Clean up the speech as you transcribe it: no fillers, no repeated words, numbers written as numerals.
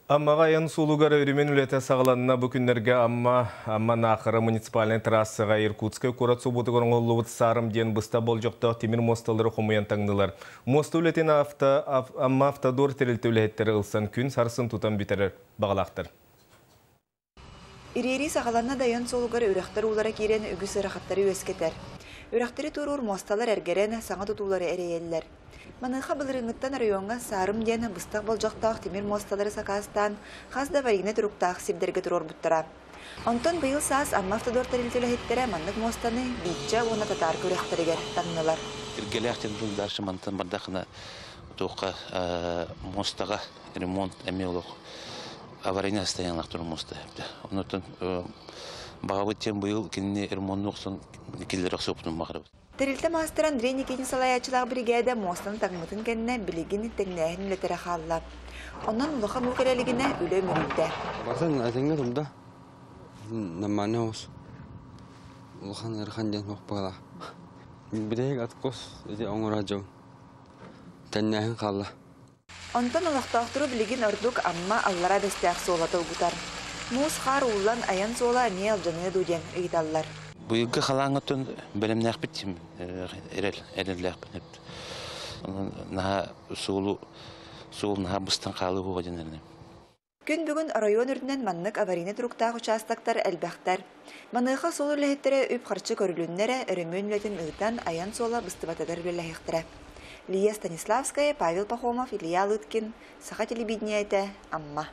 Аммағайын сулугар өремен үлеті сағыланына бүкіндерге амма нақыры муниципалный трассыға Иркутскай көрат субуты көріңғылуыт сарым ден бұста бол жоқты темір мосталары қомуян таңдылар. Мосты үлетін амма автодор терілті үлеттері ұлсан күн сарсын тұтан бітері бағалақтыр. Ирери сағаланна дайын сулугар үріқтар улара керен үгіс ырақаттары өскетер. Үріқтері тұрур мосталар әргерен саңа тұтулары әрейелілер. Маныха былырыңыттан районға сарым ден бұстақ болжақтақ темір мосталары сақастан қазда варигіне тұруқтақ сибдерге тұрор бұттыра. Онтон бұйыл саас амма автодор тәрілтілі хеттері маннық мостаны бейтча оны татар көріқтірігер таңнылар. Иргелі ақтен бұлдаршы мантан бардақына тұққа мостаға ремонт әме олық аварийне состояниях тұру мосты. Онытын баға өттен бұйыл кеніне ремонт оқсын келдері қсөптің мағыры. Тәрілті мастер Андрей Никитин салаячылағы бригада мостын таңмытын кәніне білігін тәңнәйін үлетері қалла. Онан ұлыға мүкерелігіне үлі мүрілді. Бартан әтенге тұрмда. Наманы оғыз. Ұлыған әрқан ден оқпағыла. Білейік атқос, өте оңыра жау. Тәңнәйін қалла. Онтан ұлықтақтыру білігін ұрдық амма аллара бәстәқ солаты ұғытар. Мұз қар ұлан аян сола не алжаны дуден ұйдалар. Бұйылғы қалаңытын бәлемнәқ біттім, әрелләқ бітіп. Наға суыл наға бұстан қалы бұға денеріне. Күн бүгін район үрдінен маннық аварийне тұруқтағы участактар әлбәқтар. Маныға сол үләхеттері үп қарчы көрілінлері өрімін үләтін ұғытан аян сола бұстыбатадар үләхеттері. Лия Станиславская, Павел Пахомов, Илья Лыткин, Саха телевидение это Амма.